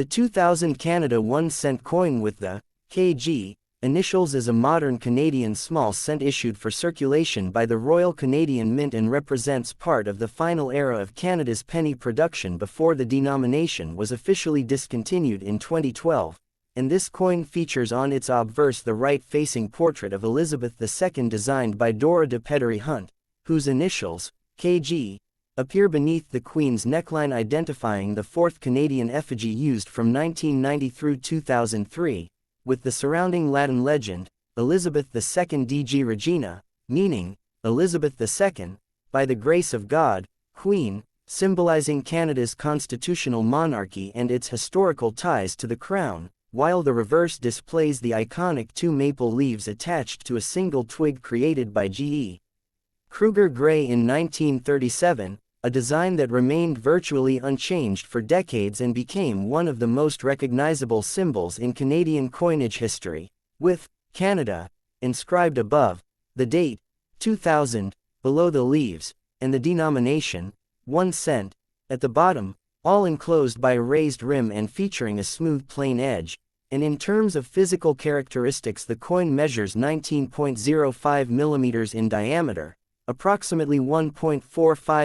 The 2000 Canada 1-cent coin with the KG initials is a modern Canadian small cent issued for circulation by the Royal Canadian Mint and represents part of the final era of Canada's penny production before the denomination was officially discontinued in 2012, and this coin features on its obverse the right-facing portrait of Elizabeth II designed by Dora de Pedery Hunt, whose initials, KG, appear beneath the Queen's neckline, identifying the fourth Canadian effigy used from 1990 through 2003, with the surrounding Latin legend, Elizabeth II DG Regina, meaning, Elizabeth II, by the grace of God, Queen, symbolizing Canada's constitutional monarchy and its historical ties to the Crown, while the reverse displays the iconic two maple leaves attached to a single twig created by G.E. Kruger Gray in 1937, a design that remained virtually unchanged for decades and became one of the most recognizable symbols in Canadian coinage history, with Canada inscribed above, the date, 2000, below the leaves, and the denomination, 1 cent, at the bottom, all enclosed by a raised rim and featuring a smooth plain edge. And in terms of physical characteristics, the coin measures 19.05 mm in diameter, approximately 1.45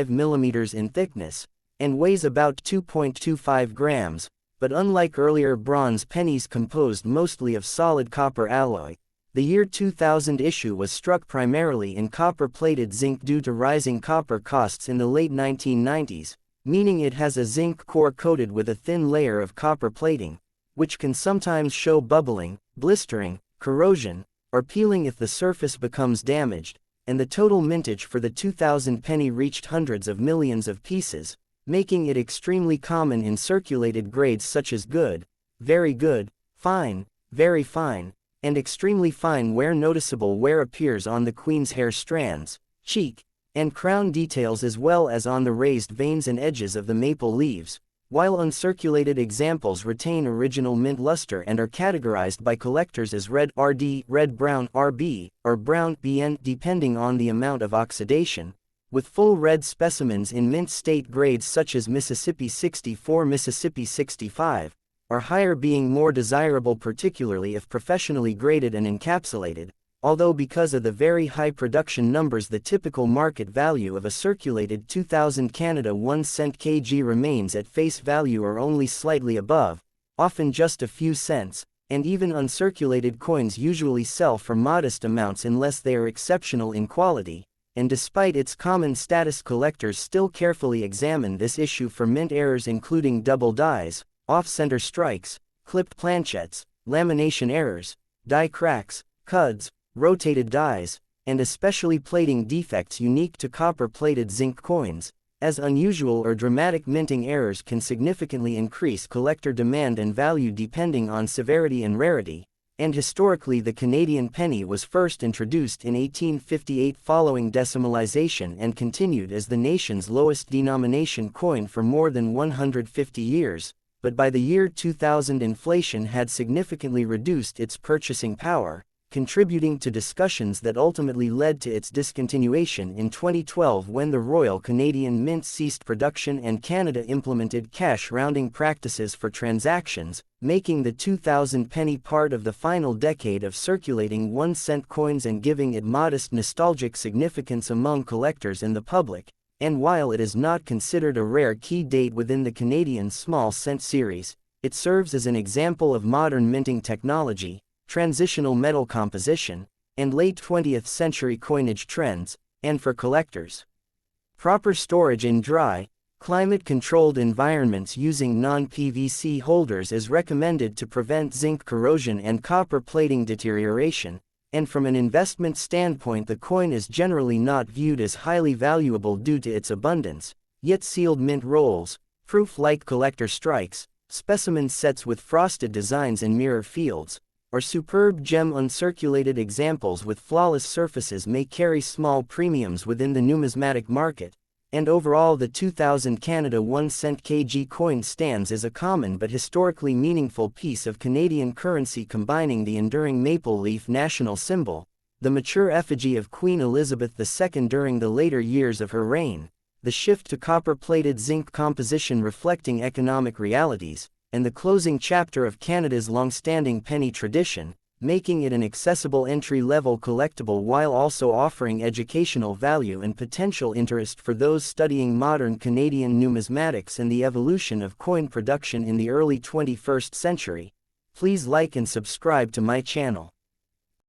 mm in thickness, and weighs about 2.25 grams, but unlike earlier bronze pennies composed mostly of solid copper alloy, the year 2000 issue was struck primarily in copper-plated zinc due to rising copper costs in the late 1990s, meaning it has a zinc core coated with a thin layer of copper plating, which can sometimes show bubbling, blistering, corrosion, or peeling if the surface becomes damaged, and the total mintage for the 2000 penny reached hundreds of millions of pieces, making it extremely common in circulated grades such as good, very good, fine, very fine, and extremely fine, where noticeable wear appears on the Queen's hair strands, cheek, and crown details, as well as on the raised veins and edges of the maple leaves, while uncirculated examples retain original mint luster and are categorized by collectors as red RD, red-brown RB, or brown BN depending on the amount of oxidation, with full red specimens in mint state grades such as Mississippi 64, Mississippi 65, or higher being more desirable, particularly if professionally graded and encapsulated, although because of the very high production numbers the typical market value of a circulated 2000 Canada 1 cent KG remains at face value or only slightly above, often just a few cents, and even uncirculated coins usually sell for modest amounts unless they are exceptional in quality, and despite its common status, collectors still carefully examine this issue for mint errors including double dies, off-center strikes, clipped planchettes, lamination errors, die cracks, cuds, rotated dies, and especially plating defects unique to copper-plated zinc coins, as unusual or dramatic minting errors can significantly increase collector demand and value depending on severity and rarity, and historically the Canadian penny was first introduced in 1858 following decimalization and continued as the nation's lowest denomination coin for more than 150 years, but by the year 2000 inflation had significantly reduced its purchasing power, contributing to discussions that ultimately led to its discontinuation in 2012 when the Royal Canadian Mint ceased production and Canada implemented cash rounding practices for transactions, making the 2000 penny part of the final decade of circulating 1 cent coins and giving it modest nostalgic significance among collectors and the public. And while it is not considered a rare key date within the Canadian small cent series, it serves as an example of modern minting technology, transitional metal composition, and late 20th century coinage trends, and for collectors. Proper storage in dry, climate-controlled environments using non-PVC holders is recommended to prevent zinc corrosion and copper plating deterioration, and from an investment standpoint the coin is generally not viewed as highly valuable due to its abundance, yet sealed mint rolls, proof-like collector strikes, specimen sets with frosted designs and mirror fields, or superb gem uncirculated examples with flawless surfaces may carry small premiums within the numismatic market, and overall the 2000 Canada 1 cent KG coin stands as a common but historically meaningful piece of Canadian currency combining the enduring maple leaf national symbol, the mature effigy of Queen Elizabeth II during the later years of her reign, the shift to copper-plated zinc composition reflecting economic realities, and the closing chapter of Canada's long-standing penny tradition, making it an accessible entry-level collectible while also offering educational value and potential interest for those studying modern Canadian numismatics and the evolution of coin production in the early 21st century. Please like and subscribe to my channel.